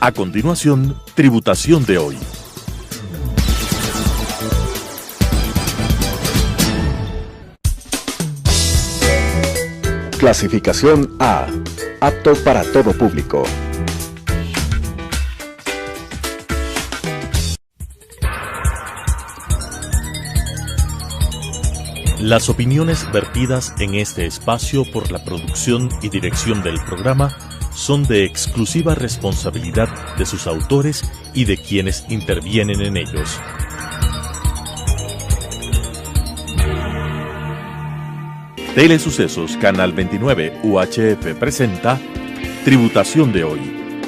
A continuación, Tributación de hoy. Clasificación A. Apto para todo público. Las opiniones vertidas en este espacio por la producción y dirección del programa son de exclusiva responsabilidad de sus autores y de quienes intervienen en ellos. Telesucesos Canal 29 UHF presenta Tributación de hoy,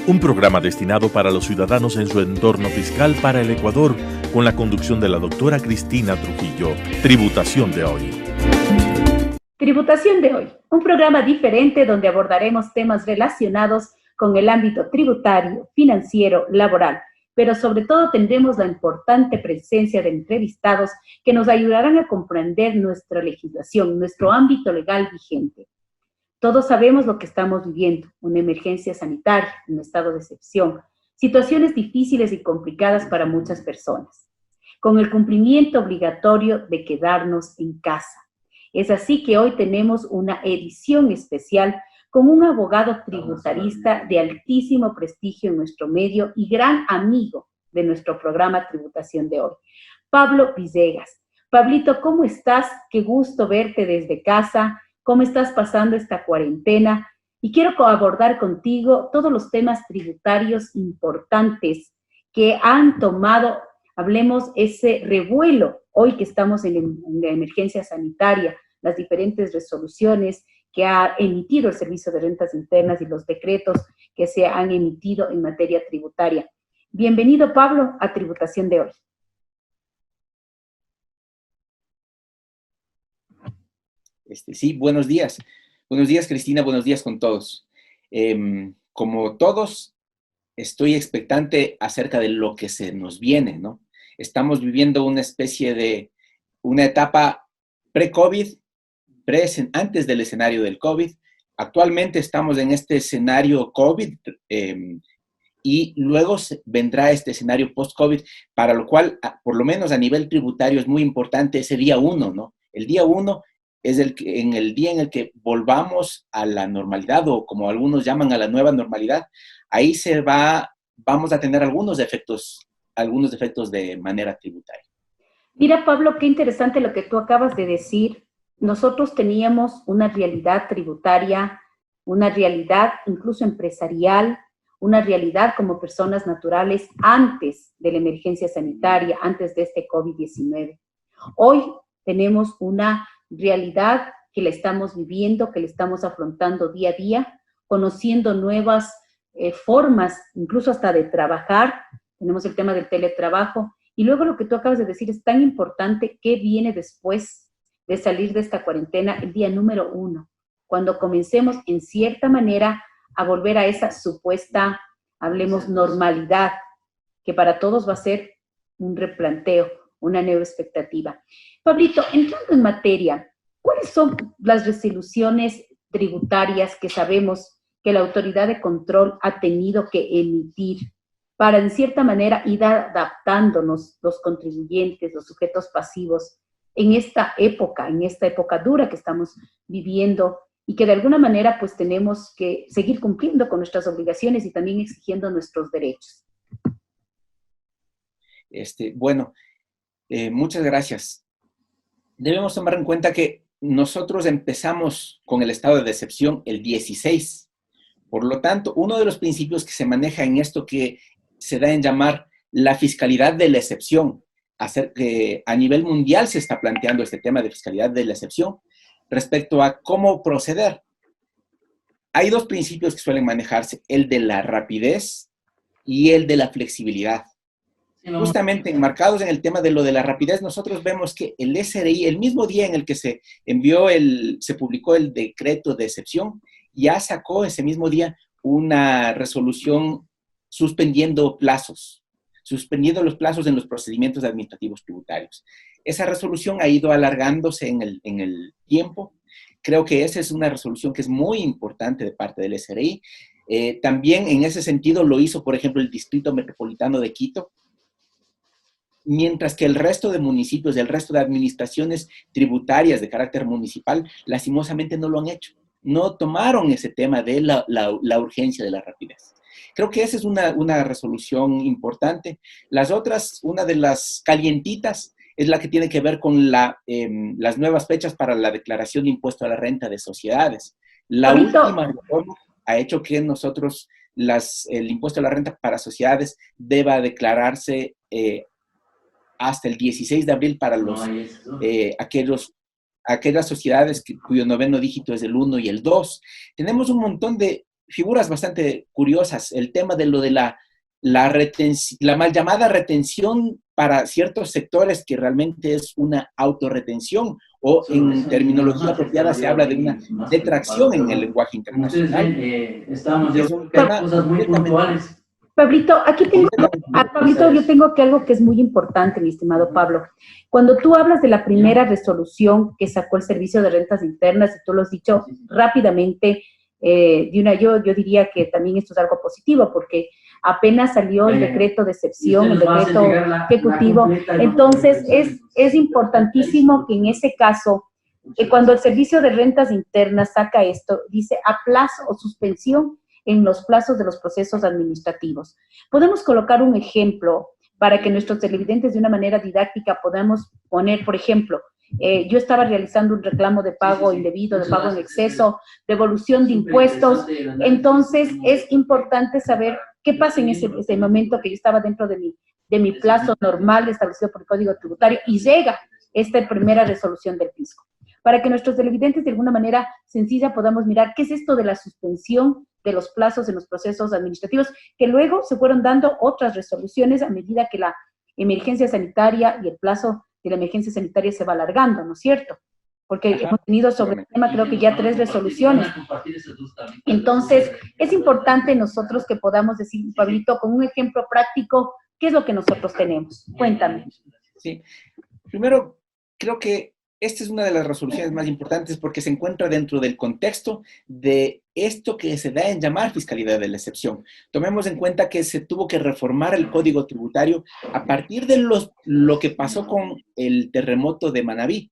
un programa destinado para los ciudadanos en su entorno fiscal para el Ecuador, con la conducción de la doctora Cristina Trujillo. Tributación de hoy. Tributación de hoy, un programa diferente donde abordaremos temas relacionados con el ámbito tributario, financiero, laboral, pero sobre todo tendremos la importante presencia de entrevistados que nos ayudarán a comprender nuestra legislación, nuestro ámbito legal vigente. Todos sabemos lo que estamos viviendo, una emergencia sanitaria, un estado de excepción, situaciones difíciles y complicadas para muchas personas, con el cumplimiento obligatorio de quedarnos en casa. Es así que hoy tenemos una edición especial con un abogado tributarista de altísimo prestigio en nuestro medio y gran amigo de nuestro programa Tributación de hoy, Pablo Villegas. Pablito, ¿cómo estás? Qué gusto verte desde casa. ¿Cómo estás pasando esta cuarentena? Y quiero abordar contigo todos los temas tributarios importantes que han tomado, hablemos, ese revuelo hoy que estamos en la emergencia sanitaria, las diferentes resoluciones que ha emitido el Servicio de Rentas Internas y los decretos que se han emitido en materia tributaria. Bienvenido, Pablo, a Tributación de hoy. Sí, buenos días. Buenos días, Cristina, buenos días con todos. Como todos, estoy expectante acerca de lo que se nos viene, ¿no? Estamos viviendo una especie de una etapa pre-COVID, antes del escenario del COVID. Actualmente estamos en este escenario COVID y luego vendrá este escenario post-COVID, para lo cual, por lo menos a nivel tributario, es muy importante ese día 1, ¿no? El día 1 es el día en el que volvamos a la normalidad, o como algunos llaman a la nueva normalidad. Ahí vamos a tener algunos efectos de manera tributaria. Mira, Pablo, qué interesante lo que tú acabas de decir. Nosotros teníamos una realidad tributaria, una realidad incluso empresarial, una realidad como personas naturales antes de la emergencia sanitaria, antes de este COVID-19. Hoy tenemos una realidad que la estamos viviendo, que la estamos afrontando día a día, conociendo nuevas formas, incluso hasta de trabajar. Tenemos el tema del teletrabajo. Y luego lo que tú acabas de decir es tan importante. ¿Qué viene después de salir de esta cuarentena? El día número 1, cuando comencemos en cierta manera a volver a esa supuesta, hablemos, normalidad, que para todos va a ser un replanteo, una nueva expectativa. Pablito, entrando en materia, ¿cuáles son las resoluciones tributarias que sabemos que la autoridad de control ha tenido que emitir para, en cierta manera, ir adaptándonos los contribuyentes, los sujetos pasivos, en esta época dura que estamos viviendo, y que de alguna manera pues tenemos que seguir cumpliendo con nuestras obligaciones y también exigiendo nuestros derechos? Muchas gracias. Debemos tomar en cuenta que nosotros empezamos con el estado de excepción el 16. Por lo tanto, uno de los principios que se maneja en esto que se da en llamar la fiscalidad de la excepción, a nivel mundial se está planteando este tema de fiscalidad de la excepción respecto a cómo proceder. Hay dos principios que suelen manejarse, el de la rapidez y el de la flexibilidad. Justamente enmarcados en el tema de lo de la rapidez, nosotros vemos que el SRI, el mismo día en el que se publicó el decreto de excepción, ya sacó ese mismo día una resolución suspendiendo los plazos en los procedimientos administrativos tributarios. Esa resolución ha ido alargándose en el tiempo. Creo que esa es una resolución que es muy importante de parte del SRI. También en ese sentido lo hizo, por ejemplo, el Distrito Metropolitano de Quito, mientras que el resto de municipios, el resto de administraciones tributarias de carácter municipal, lastimosamente no lo han hecho. No tomaron ese tema de la urgencia de la rapidez. Creo que esa es una resolución importante. Las otras, una de las calientitas, es la que tiene que ver con las nuevas fechas para la declaración de impuesto a la renta de sociedades. La última reforma ha hecho que nosotros el impuesto a la renta para sociedades deba declararse hasta el 16 de abril para aquellas sociedades cuyo noveno dígito es el 1 y el 2. Tenemos un montón de figuras bastante curiosas. El tema de lo de la mal llamada retención para ciertos sectores, que realmente es una autorretención, o en terminología apropiada se habla de una detracción en el lenguaje internacional. Estamos de cosas muy puntuales. Pablito, Pablito, yo tengo aquí algo que es muy importante, mi estimado Pablo. Cuando tú hablas de la primera resolución que sacó el Servicio de Rentas Internas, y tú lo has dicho rápidamente, yo diría que también esto es algo positivo, porque apenas salió el decreto de excepción, el decreto ejecutivo. Entonces, es importantísimo que en ese caso, cuando el Servicio de Rentas Internas saca esto, dice aplazo o suspensión en los plazos de los procesos administrativos. Podemos colocar un ejemplo para que nuestros televidentes de una manera didáctica podamos poner, por ejemplo, yo estaba realizando un reclamo de pago indebido, de pago en exceso, devolución de impuestos. Entonces, es importante saber qué pasa en ese momento que yo estaba dentro de mi plazo normal establecido por el Código Tributario y llega esta primera resolución del fisco. Para que nuestros televidentes de alguna manera sencilla podamos mirar qué es esto de la suspensión de los plazos en los procesos administrativos, que luego se fueron dando otras resoluciones a medida que la emergencia sanitaria y el plazo de la emergencia sanitaria se va alargando, ¿no es cierto? Porque hemos tenido sobre el tema creo que ya 3 resoluciones. Entonces, es importante nosotros que podamos decir, Pablito, con un ejemplo práctico, ¿qué es lo que nosotros tenemos? Cuéntame. Sí, primero, creo que esta es una de las resoluciones más importantes porque se encuentra dentro del contexto de esto que se da en llamar fiscalidad de la excepción. Tomemos en cuenta que se tuvo que reformar el Código Tributario a partir de lo que pasó con el terremoto de Manabí.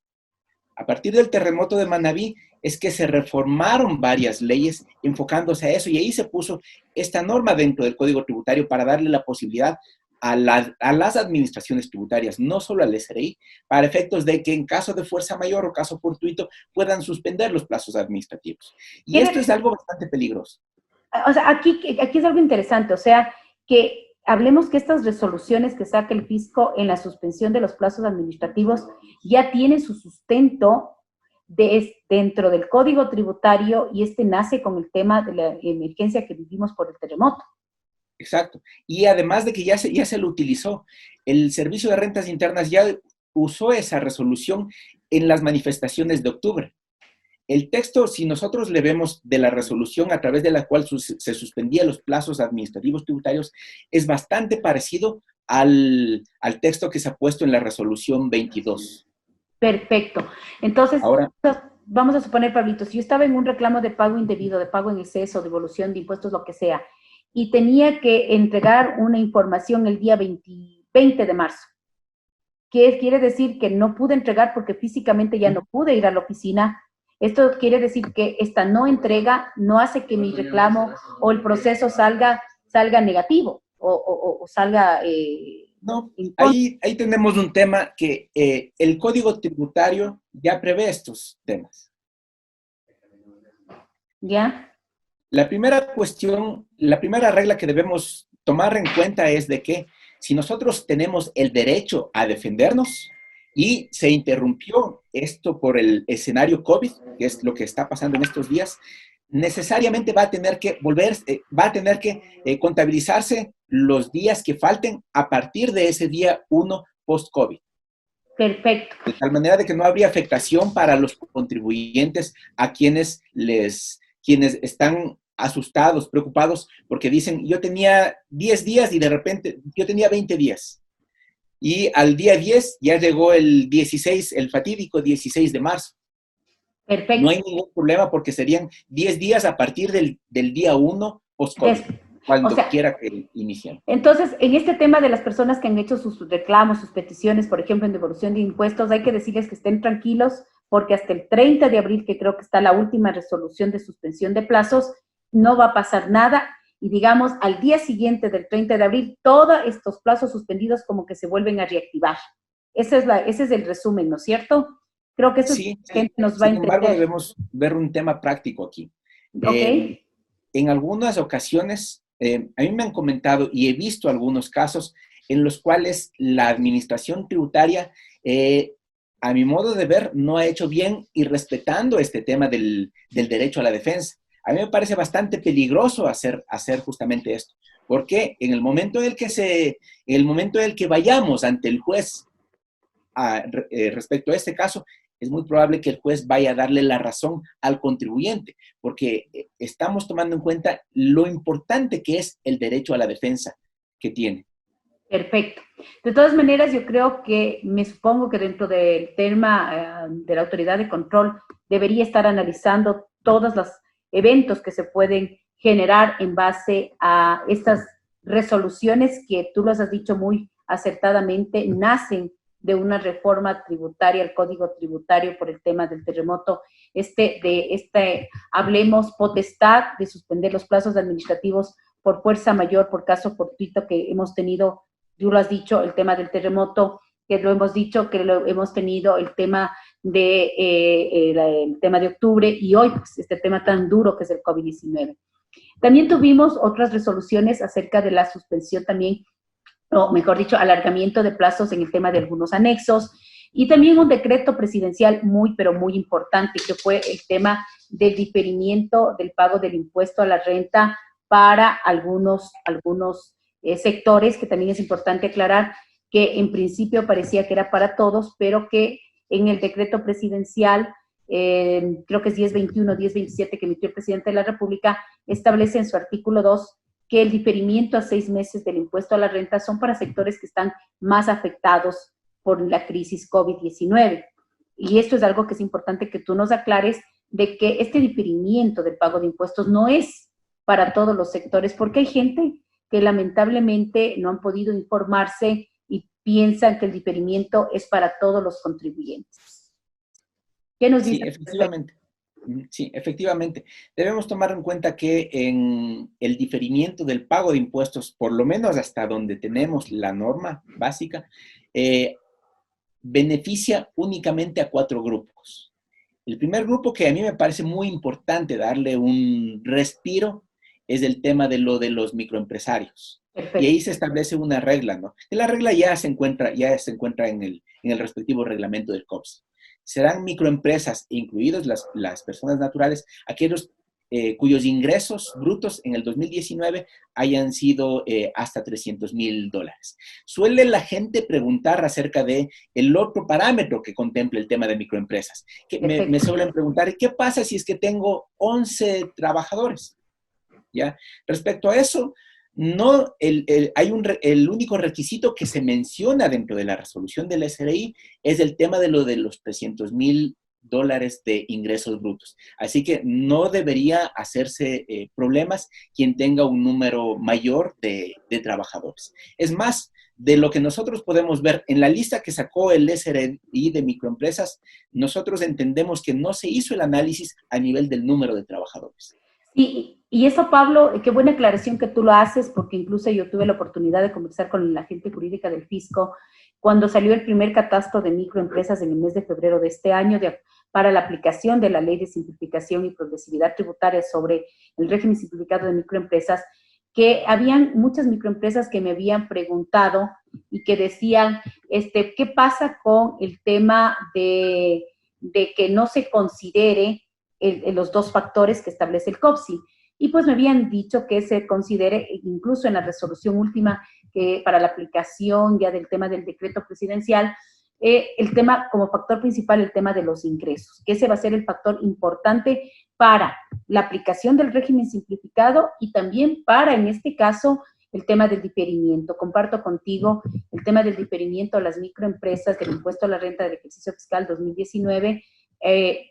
A partir del terremoto de Manabí es que se reformaron varias leyes enfocándose a eso, y ahí se puso esta norma dentro del Código Tributario para darle la posibilidad a las administraciones tributarias, no solo al SRI, para efectos de que en caso de fuerza mayor o caso fortuito puedan suspender los plazos administrativos. Y esto es algo bastante peligroso. O sea, aquí es algo interesante, o sea, que hablemos que estas resoluciones que saca el fisco en la suspensión de los plazos administrativos ya tienen su sustento dentro del Código Tributario, y nace con el tema de la emergencia que vivimos por el terremoto. Exacto. Y además de que ya se lo utilizó, el Servicio de Rentas Internas ya usó esa resolución en las manifestaciones de octubre. El texto, si nosotros le vemos de la resolución a través de la cual se suspendían los plazos administrativos tributarios, es bastante parecido al texto que se ha puesto en la resolución 22. Perfecto. Entonces, ahora, vamos a suponer, Pablito, si yo estaba en un reclamo de pago indebido, de pago en exceso, devolución de impuestos, lo que sea, y tenía que entregar una información el día 20 de marzo. ¿Qué quiere decir? Que no pude entregar porque físicamente ya no pude ir a la oficina. Esto quiere decir que esta no entrega no hace que mi reclamo o el proceso salga negativo o salga... no, ahí tenemos un tema que el Código Tributario ya prevé estos temas. ¿Ya? La primera cuestión, la primera regla que debemos tomar en cuenta es de que si nosotros tenemos el derecho a defendernos y se interrumpió esto por el escenario COVID, que es lo que está pasando en estos días, necesariamente va a tener que contabilizarse los días que falten a partir de ese día 1 post-COVID. Perfecto. De tal manera de que no habría afectación para los contribuyentes a quienes están asustados, preocupados, porque dicen, yo tenía 10 días y de repente yo tenía 20 días. Y al día 10 ya llegó el 16, el fatídico 16 de marzo. Perfecto. No hay ningún problema porque serían 10 días a partir del día 1 post-COVID, cuando o sea, quiera que inicien. Entonces, en este tema de las personas que han hecho sus reclamos, sus peticiones, por ejemplo, en devolución de impuestos, hay que decirles que estén tranquilos, porque hasta el 30 de abril, que creo que está la última resolución de suspensión de plazos, no va a pasar nada, y digamos, al día siguiente del 30 de abril, todos estos plazos suspendidos como que se vuelven a reactivar. Ese es el resumen, ¿no es cierto? Creo que eso Sí, es lo que la gente nos va a sin embargo, entender. debemos ver un tema práctico aquí. ¿Ok? En algunas ocasiones, a mí me han comentado y he visto algunos casos en los cuales la administración tributaria, a mi modo de ver, no ha hecho bien y respetando este tema del derecho a la defensa. A mí me parece bastante peligroso hacer justamente esto, porque en el momento en el que vayamos ante el juez respecto a este caso, es muy probable que el juez vaya a darle la razón al contribuyente, porque estamos tomando en cuenta lo importante que es el derecho a la defensa que tiene. Perfecto. De todas maneras, yo creo que, me supongo que dentro del tema de la autoridad de control debería estar analizando todos los eventos que se pueden generar en base a estas resoluciones que tú los has dicho muy acertadamente, nacen de una reforma tributaria, el código tributario por el tema del terremoto, hablemos, potestad de suspender los plazos administrativos por fuerza mayor, por caso fortuito que hemos tenido. Tú lo has dicho, el tema del terremoto, que lo hemos dicho, que lo hemos tenido, el tema el tema de octubre, y hoy pues, este tema tan duro que es el COVID-19. También tuvimos otras resoluciones acerca de la suspensión también, o mejor dicho, alargamiento de plazos en el tema de algunos anexos, y también un decreto presidencial muy, pero muy importante, que fue el tema del diferimiento del pago del impuesto a la renta para algunos sectores, que también es importante aclarar que en principio parecía que era para todos, pero que en el decreto presidencial, creo que es 1021, 1027 que emitió el presidente de la República, establece en su artículo 2 que el diferimiento a 6 meses del impuesto a la renta son para sectores que están más afectados por la crisis COVID-19. Y esto es algo que es importante que tú nos aclares, de que este diferimiento del pago de impuestos no es para todos los sectores, porque hay gente que lamentablemente no han podido informarse y piensan que el diferimiento es para todos los contribuyentes. ¿Qué nos dice? Sí, efectivamente. Sí, efectivamente. Debemos tomar en cuenta que en el diferimiento del pago de impuestos, por lo menos hasta donde tenemos la norma básica, beneficia únicamente a 4 grupos. El primer grupo, que a mí me parece muy importante darle un respiro, es el tema de los microempresarios. Perfecto. Y ahí se establece una regla, ¿no? Y la regla ya se encuentra en el respectivo reglamento del COPS. Serán microempresas, incluidas las personas naturales, aquellos cuyos ingresos brutos en el 2019 hayan sido hasta $300,000. Suele la gente preguntar acerca de el otro parámetro que contempla el tema de microempresas. Que me suelen preguntar, ¿qué pasa si es que tengo 11 trabajadores? ¿Ya? Respecto a eso, no, el único requisito que se menciona dentro de la resolución del SRI es el tema de los $300,000 de ingresos brutos. Así que no debería hacerse problemas quien tenga un número mayor de trabajadores. Es más, de lo que nosotros podemos ver en la lista que sacó el SRI de microempresas, nosotros entendemos que no se hizo el análisis a nivel del número de trabajadores. Y eso, Pablo, qué buena aclaración que tú lo haces, porque incluso yo tuve la oportunidad de conversar con la gente jurídica del fisco cuando salió el primer catastro de microempresas en el mes de febrero de este año para la aplicación de la Ley de Simplificación y Progresividad Tributaria sobre el régimen simplificado de microempresas, que habían muchas microempresas que me habían preguntado y que decían, ¿qué pasa con el tema de que no se considere los 2 factores que establece el COPSI? Y pues me habían dicho que se considere, incluso en la resolución última, que para la aplicación ya del tema del decreto presidencial, el tema como factor principal, el tema de los ingresos, que ese va a ser el factor importante para la aplicación del régimen simplificado y también para, en este caso, el tema del diferimiento. Comparto contigo el tema del diferimiento a las microempresas del impuesto a la renta del ejercicio fiscal 2019,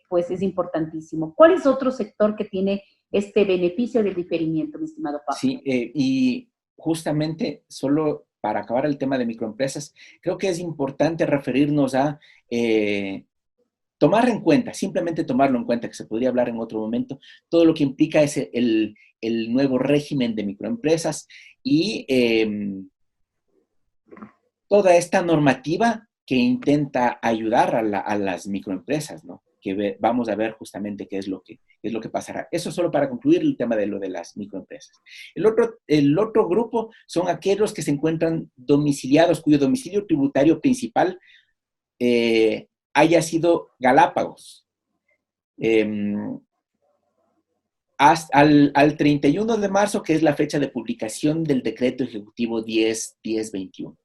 pues es importantísimo. ¿Cuál es otro sector que tiene este beneficio del diferimiento, mi estimado Pablo. Sí, y justamente solo para acabar el tema de microempresas, creo que es importante referirnos a tomar en cuenta, simplemente tomarlo en cuenta, que se podría hablar en otro momento, todo lo que implica el nuevo régimen de microempresas y toda esta normativa que intenta ayudar a las microempresas, ¿no? Que vamos a ver justamente qué es lo que pasará. Eso solo para concluir el tema de lo de las microempresas. El otro grupo son aquellos que se encuentran domiciliados, cuyo domicilio tributario principal haya sido Galápagos. Al 31 de marzo, que es la fecha de publicación del decreto ejecutivo 1021.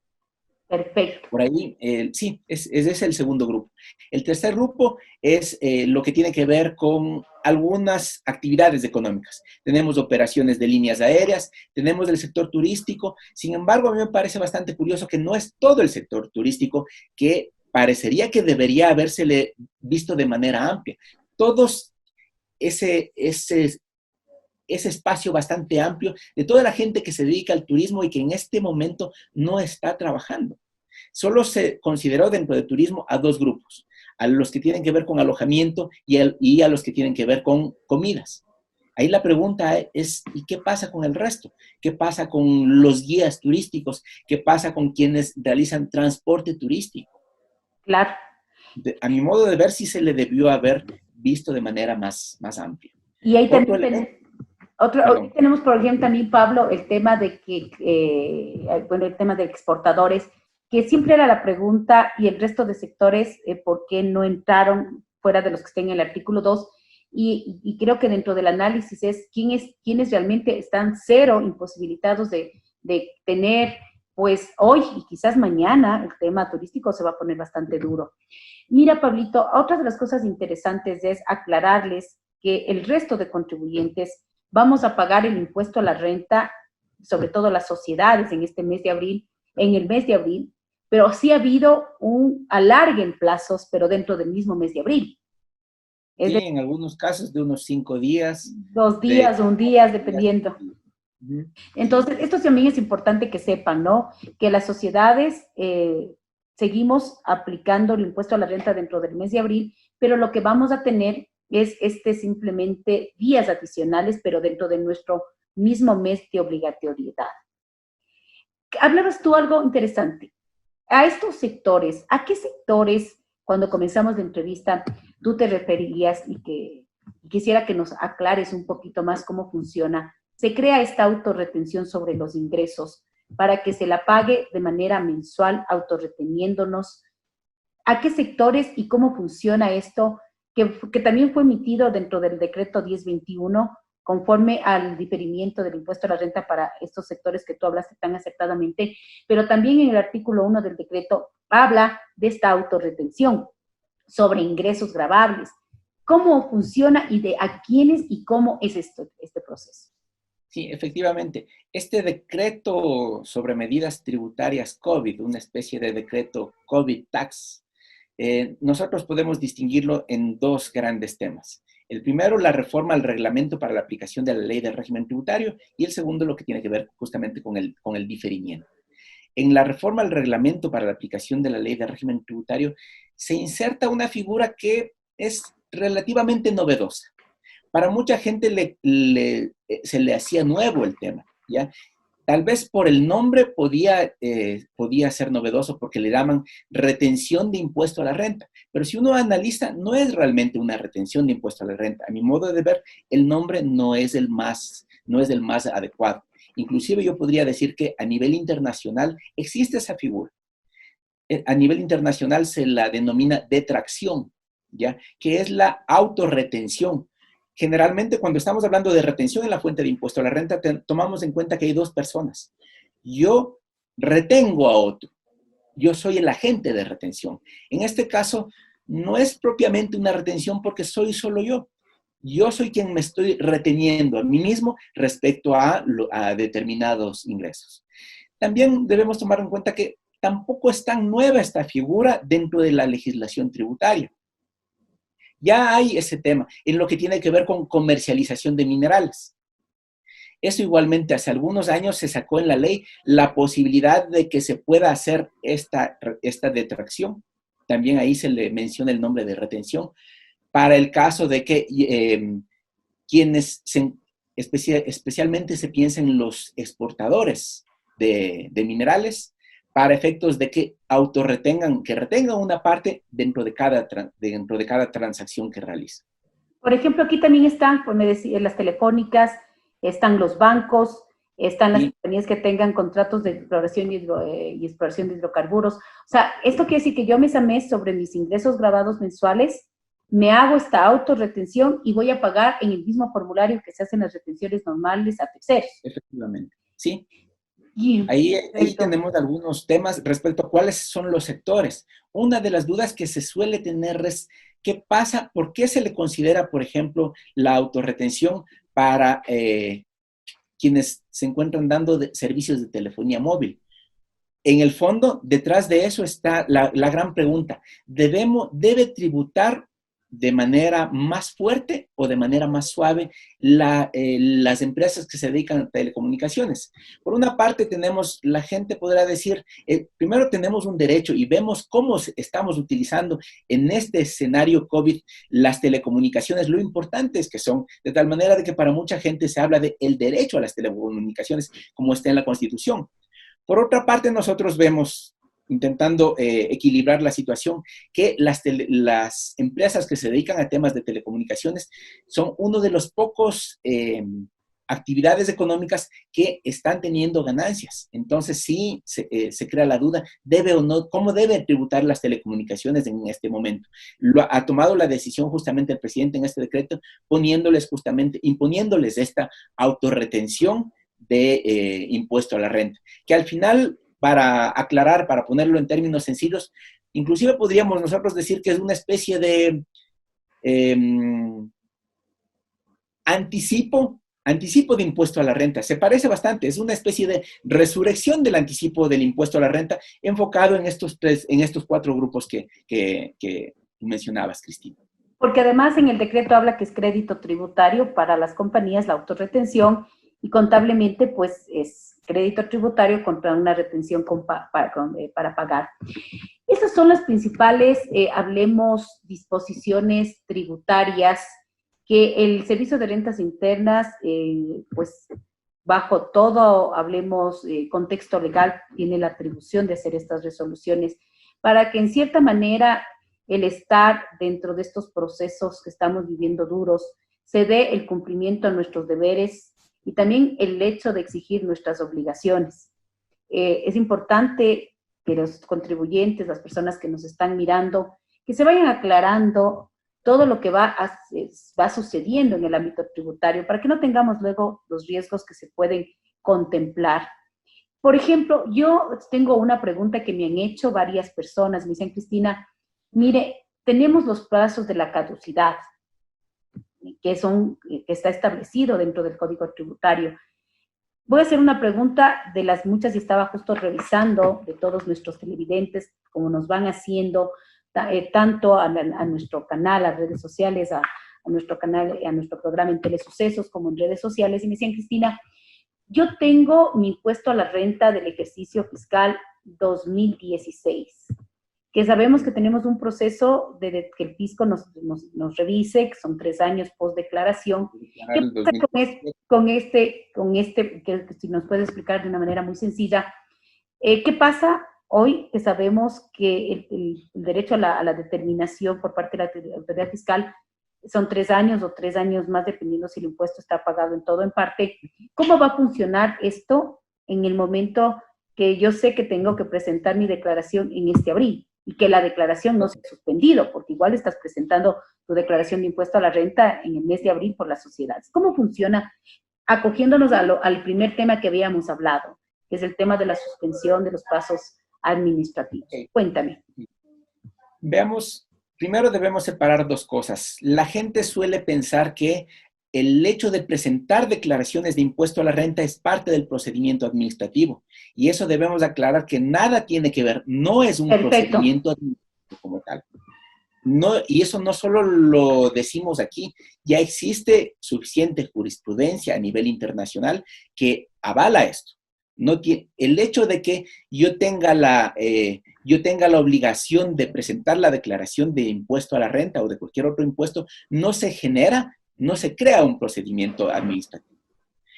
Perfecto. Por ahí, sí, ese es el segundo grupo. El tercer grupo es lo que tiene que ver con algunas actividades económicas. Tenemos operaciones de líneas aéreas, tenemos el sector turístico. Sin embargo, a mí me parece bastante curioso que no es todo el sector turístico, que parecería que debería habérsele visto de manera amplia. Todos ese espacio bastante amplio de toda la gente que se dedica al turismo y que en este momento no está trabajando. Solo se consideró dentro de turismo a dos grupos, a los que tienen que ver con alojamiento y a los que tienen que ver con comidas. Ahí la pregunta es, ¿y qué pasa con el resto? ¿Qué pasa con los guías turísticos? ¿Qué pasa con quienes realizan transporte turístico? Claro. A mi modo de ver, sí se le debió haber visto de manera más amplia. Y ahí también tenemos, por ejemplo, también, Pablo, el tema de que, el tema de exportadores, que siempre era la pregunta, y el resto de sectores, ¿por qué no entraron fuera de los que estén en el artículo 2? Y creo que dentro del análisis es quiénes realmente están cero imposibilitados de tener, pues hoy y quizás mañana, el tema turístico se va a poner bastante duro. Mira, Pablito, otra de las cosas interesantes es aclararles que el resto de contribuyentes vamos a pagar el impuesto a la renta, sobre todo las sociedades en el mes de abril, pero sí ha habido un alargue en plazos, pero dentro del mismo mes de abril. Sí, en algunos casos de unos 5 días. 2 días, 1 día, dependiendo. Entonces, esto también es importante que sepan, ¿no? Que las sociedades seguimos aplicando el impuesto a la renta dentro del mes de abril, pero lo que vamos a tener es simplemente días adicionales, pero dentro de nuestro mismo mes de obligatoriedad. Hablabas tú algo interesante. A estos sectores, ¿a qué sectores, cuando comenzamos la entrevista, tú te referirías y que quisiera que nos aclares un poquito más cómo funciona? Se crea esta autorretención sobre los ingresos para que se la pague de manera mensual, autorreteniéndonos. ¿A qué sectores y cómo funciona esto? Que también fue emitido dentro del decreto 1021, conforme al diferimiento del impuesto a la renta para estos sectores que tú hablaste tan acertadamente, pero también en el artículo 1 del decreto habla de esta autorretención sobre ingresos gravables. ¿Cómo funciona y de a quiénes y cómo es este proceso? Sí, efectivamente. Este decreto sobre medidas tributarias COVID, una especie de decreto COVID Tax, nosotros podemos distinguirlo en dos grandes temas. El primero, la reforma al reglamento para la aplicación de la ley de régimen tributario, y el segundo, lo que tiene que ver justamente con el diferimiento. En la reforma al reglamento para la aplicación de la ley de régimen tributario se inserta una figura que es relativamente novedosa. Para mucha gente se le hacía nuevo el tema, ¿ya? Tal vez por el nombre podía ser novedoso porque le llaman retención de impuesto a la renta. Pero si uno analiza, no es realmente una retención de impuesto a la renta. A mi modo de ver, el nombre no es el más adecuado. Inclusive yo podría decir que a nivel internacional existe esa figura. A nivel internacional se la denomina detracción, ¿ya? Que es la autorretención. Generalmente, cuando estamos hablando de retención en la fuente de impuesto a la renta, tomamos en cuenta que hay dos personas. Yo retengo a otro. Yo soy el agente de retención. En este caso, no es propiamente una retención porque soy solo yo. Yo soy quien me estoy reteniendo a mí mismo respecto a determinados ingresos. También debemos tomar en cuenta que tampoco es tan nueva esta figura dentro de la legislación tributaria. Ya hay ese tema en lo que tiene que ver con comercialización de minerales. Eso igualmente hace algunos años se sacó en la ley la posibilidad de que se pueda hacer esta detracción. También ahí se le menciona el nombre de retención para el caso de que quienes especialmente se piensa en los exportadores de minerales para efectos de que retengan una parte dentro de cada transacción que realiza. Por ejemplo, aquí también están, pues me decía, las telefónicas, están los bancos, están las compañías que tengan contratos de exploración y exploración de hidrocarburos. O sea, esto quiere decir que yo mes a mes sobre mis ingresos grabados mensuales me hago esta autorretención y voy a pagar en el mismo formulario que se hacen las retenciones normales a terceros. Efectivamente, sí. Yeah. Ahí tenemos algunos temas respecto a cuáles son los sectores. Una de las dudas que se suele tener es qué pasa, por qué se le considera, por ejemplo, la autorretención para quienes se encuentran dando servicios de telefonía móvil. En el fondo, detrás de eso está la gran pregunta. ¿Debe tributar de manera más fuerte o de manera más suave las empresas que se dedican a telecomunicaciones? Por una parte la gente podrá decir, primero tenemos un derecho y vemos cómo estamos utilizando en este escenario COVID las telecomunicaciones, lo importantes que son, de tal manera de que para mucha gente se habla del derecho a las telecomunicaciones como está en la Constitución. Por otra parte, nosotros vemos, intentando equilibrar la situación, que las empresas que se dedican a temas de telecomunicaciones son uno de los pocos actividades económicas que están teniendo ganancias. Entonces, sí se crea la duda, ¿debe o no? ¿Cómo deben tributar las telecomunicaciones en este momento? Ha tomado la decisión justamente el presidente en este decreto, imponiéndoles esta autorretención de impuesto a la renta, que al final, para aclarar, para ponerlo en términos sencillos, inclusive podríamos nosotros decir que es una especie de anticipo de impuesto a la renta. Se parece bastante, es una especie de resurrección del anticipo del impuesto a la renta enfocado en estos 4 grupos que mencionabas, Cristina. Porque además en el decreto habla que es crédito tributario para las compañías la autorretención y contablemente pues es crédito tributario contra una retención para pagar. Esas son las principales, hablemos, disposiciones tributarias que el Servicio de Rentas Internas, pues bajo todo, hablemos, contexto legal, tiene la atribución de hacer estas resoluciones para que en cierta manera el estar dentro de estos procesos que estamos viviendo duros, se dé el cumplimiento a nuestros deberes y también el hecho de exigir nuestras obligaciones. Es importante que los contribuyentes, las personas que nos están mirando, que se vayan aclarando todo lo que va sucediendo en el ámbito tributario para que no tengamos luego los riesgos que se pueden contemplar. Por ejemplo, yo tengo una pregunta que me han hecho varias personas. Me dicen, Cristina, mire, tenemos los plazos de la caducidad, que está establecido dentro del Código Tributario. Voy a hacer una pregunta de las muchas y estaba justo revisando de todos nuestros televidentes, como nos van haciendo, tanto a nuestro canal, a redes sociales, a nuestro canal, a nuestro programa en Telesucesos, como en redes sociales, y me decían, Cristina, yo tengo mi impuesto a la renta del ejercicio fiscal 2016, que sabemos que tenemos un proceso de que el fisco nos revise, que son 3 años post declaración. ¿Qué pasa con este, que si nos puede explicar de una manera muy sencilla, qué pasa hoy que sabemos que el derecho a la determinación por parte de la autoridad fiscal son 3 años o 3 años más, dependiendo si el impuesto está pagado en todo o en parte? ¿Cómo va a funcionar esto en el momento que yo sé que tengo que presentar mi declaración en este abril y que la declaración no se ha suspendido, porque igual estás presentando tu declaración de impuesto a la renta en el mes de abril por las sociedades? ¿Cómo funciona? Acogiéndonos al primer tema que habíamos hablado, que es el tema de la suspensión de los pasos administrativos. Cuéntame. Veamos, primero debemos separar 2 cosas. La gente suele pensar que el hecho de presentar declaraciones de impuesto a la renta es parte del procedimiento administrativo. Y eso debemos aclarar que nada tiene que ver, no es un procedimiento administrativo como tal. no, y eso no solo lo decimos aquí, ya existe suficiente jurisprudencia a nivel internacional que avala esto. No tiene, el hecho de que yo tenga la obligación de presentar la declaración de impuesto a la renta o de cualquier otro impuesto, no se crea un procedimiento administrativo.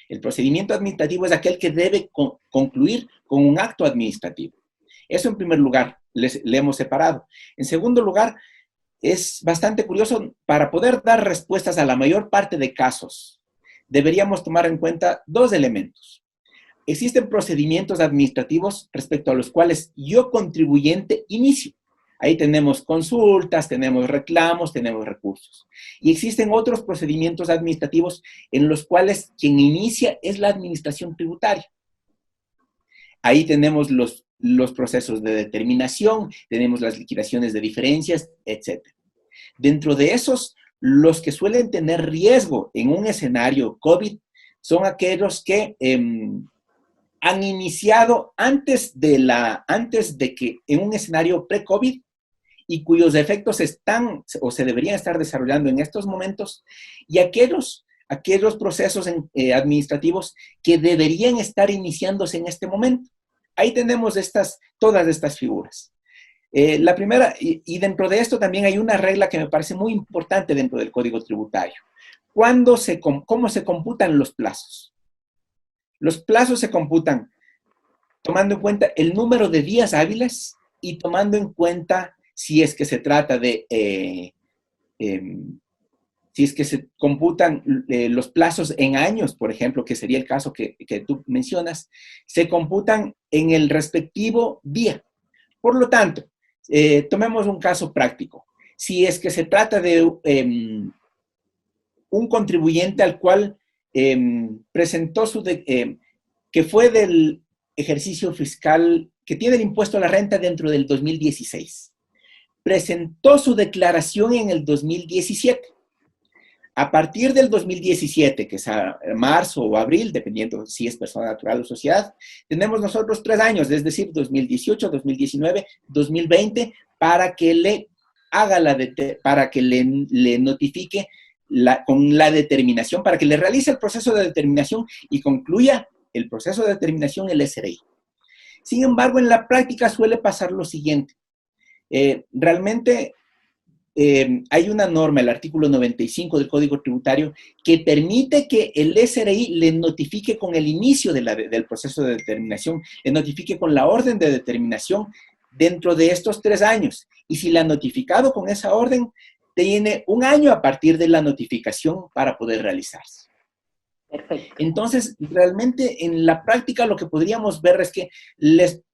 El procedimiento administrativo es aquel que debe concluir con un acto administrativo. Eso en primer lugar, le hemos separado. En segundo lugar, es bastante curioso, para poder dar respuestas a la mayor parte de casos, deberíamos tomar en cuenta dos elementos. Existen procedimientos administrativos respecto a los cuales yo, contribuyente, inicio. Ahí tenemos consultas, tenemos reclamos, tenemos recursos. Y existen otros procedimientos administrativos en los cuales quien inicia es la administración tributaria. Ahí tenemos los procesos de determinación, tenemos las liquidaciones de diferencias, etc. Dentro de esos, los que suelen tener riesgo en un escenario COVID son aquellos que han iniciado antes de que en un escenario pre-COVID y cuyos efectos están o se deberían estar desarrollando en estos momentos, y aquellos procesos administrativos que deberían estar iniciándose en este momento. Ahí tenemos todas estas figuras. La primera, y dentro de esto también hay una regla que me parece muy importante dentro del Código Tributario. ¿Cómo se computan los plazos? Los plazos se computan tomando en cuenta el número de días hábiles y tomando en cuenta si es que se trata de, si es que se computan los plazos en años, por ejemplo, que sería el caso que tú mencionas, se computan en el respectivo día. Por lo tanto, tomemos un caso práctico. Si es que se trata de un contribuyente al cual presentó que fue del ejercicio fiscal, que tiene el impuesto a la renta dentro del 2016. Presentó su declaración en el 2017. A partir del 2017, que es a marzo o abril, dependiendo si es persona natural o sociedad, tenemos nosotros 3 años, es decir, 2018, 2019, 2020, para que le notifique con la determinación, para que le realice el proceso de determinación y concluya el proceso de determinación el SRI. Sin embargo, en la práctica suele pasar lo siguiente. Realmente hay una norma, el artículo 95 del Código Tributario, que permite que el SRI le notifique con el inicio del proceso de determinación, le notifique con la orden de determinación dentro de estos 3 años. Y si la ha notificado con esa orden, tiene 1 año a partir de la notificación para poder realizarse. Perfecto. Entonces, realmente en la práctica lo que podríamos ver es que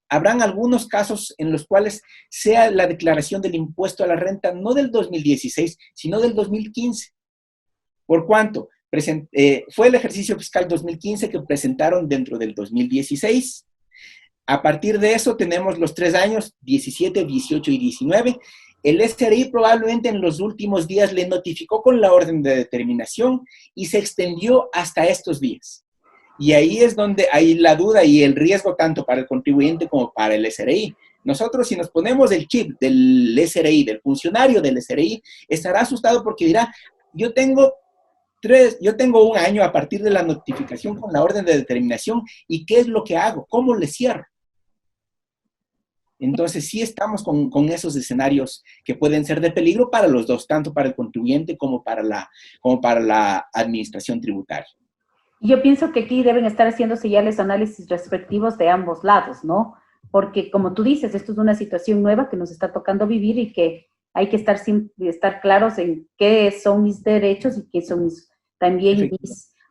habrán algunos casos en los cuales sea la declaración del impuesto a la renta no del 2016, sino del 2015. ¿Por cuánto? Fue el ejercicio fiscal 2015 que presentaron dentro del 2016. A partir de eso tenemos los 3 años, 17, 18 y 19. El SRI probablemente en los últimos días le notificó con la orden de determinación y se extendió hasta estos días. Y ahí es donde hay la duda y el riesgo tanto para el contribuyente como para el SRI. Nosotros, si nos ponemos el chip del SRI, del funcionario del SRI, estará asustado porque dirá, yo tengo 1 año a partir de la notificación con la orden de determinación, ¿y qué es lo que hago? ¿Cómo le cierro? Entonces, sí estamos con esos escenarios que pueden ser de peligro para los dos, tanto para el contribuyente como para la administración tributaria. Yo pienso que aquí deben estar haciéndose ya los análisis respectivos de ambos lados, ¿no? Porque, como tú dices, esto es una situación nueva que nos está tocando vivir y que hay que estar claros en qué son mis derechos y qué son también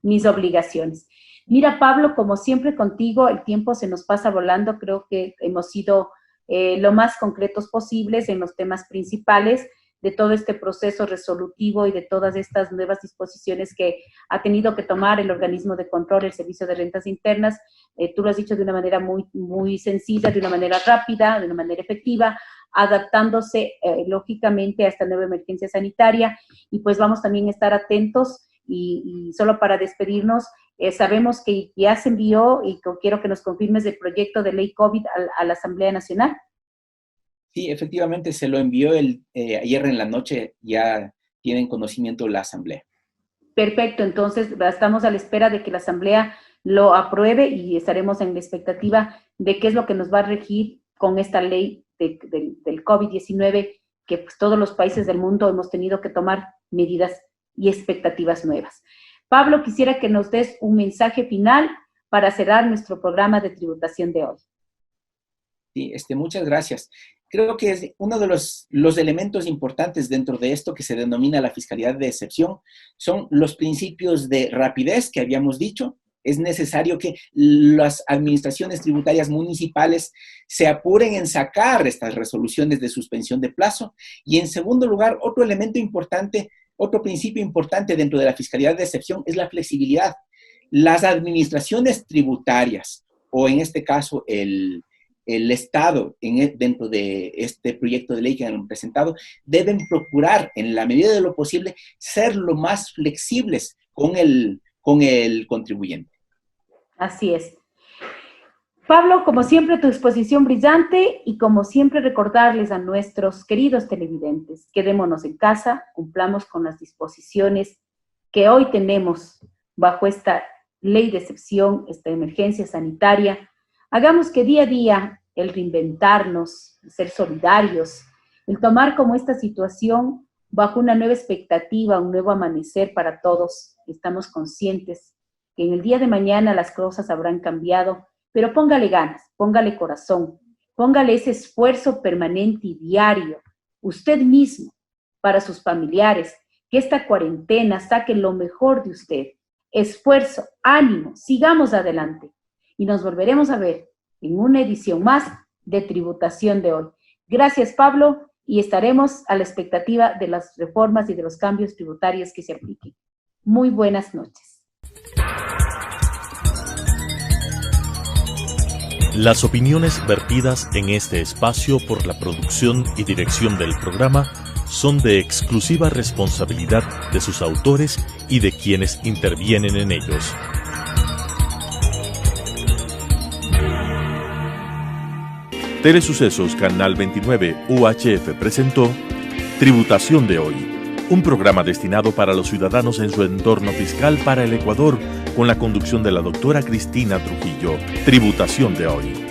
mis obligaciones. Mira, Pablo, como siempre contigo, el tiempo se nos pasa volando. Creo que hemos sido lo más concretos posibles en los temas principales de todo este proceso resolutivo y de todas estas nuevas disposiciones que ha tenido que tomar el organismo de control, el Servicio de Rentas Internas. Tú lo has dicho de una manera muy, muy sencilla, de una manera rápida, de una manera efectiva, adaptándose lógicamente a esta nueva emergencia sanitaria. Y pues vamos también a estar atentos y solo para despedirnos, sabemos que ya se envió y quiero que nos confirmes el proyecto de ley COVID a la Asamblea Nacional. Sí, efectivamente se lo envió ayer en la noche, ya tienen conocimiento la Asamblea. Perfecto, entonces estamos a la espera de que la Asamblea lo apruebe y estaremos en la expectativa de qué es lo que nos va a regir con esta ley del COVID-19, que pues, todos los países del mundo hemos tenido que tomar medidas y expectativas nuevas. Pablo, quisiera que nos des un mensaje final para cerrar nuestro programa de tributación de hoy. Sí, muchas gracias. Creo que es uno de los elementos importantes dentro de esto que se denomina la fiscalidad de excepción, son los principios de rapidez que habíamos dicho. Es necesario que las administraciones tributarias municipales se apuren en sacar estas resoluciones de suspensión de plazo. Y en segundo lugar, otro elemento importante, otro principio importante dentro de la fiscalidad de excepción es la flexibilidad. Las administraciones tributarias, o en este caso el Estado, dentro de este proyecto de ley que han presentado, deben procurar, en la medida de lo posible, ser lo más flexibles con el contribuyente. Así es. Pablo, como siempre, tu exposición brillante y como siempre recordarles a nuestros queridos televidentes, quedémonos en casa, cumplamos con las disposiciones que hoy tenemos bajo esta ley de excepción, esta emergencia sanitaria. Hagamos que día a día el reinventarnos, el ser solidarios, el tomar como esta situación bajo una nueva expectativa, un nuevo amanecer para todos. Estamos conscientes que en el día de mañana las cosas habrán cambiado, pero póngale ganas, póngale corazón, póngale ese esfuerzo permanente y diario, usted mismo, para sus familiares, que esta cuarentena saque lo mejor de usted. Esfuerzo, ánimo, sigamos adelante y nos volveremos a ver en una edición más de Tributación de hoy. Gracias, Pablo, y estaremos a la expectativa de las reformas y de los cambios tributarios que se apliquen. Muy buenas noches. Las opiniones vertidas en este espacio por la producción y dirección del programa son de exclusiva responsabilidad de sus autores y de quienes intervienen en ellos. Telesucesos Canal 29 UHF presentó Tributación de hoy, un programa destinado para los ciudadanos en su entorno fiscal para el Ecuador, con la conducción de la doctora Cristina Trujillo. Tributación de hoy.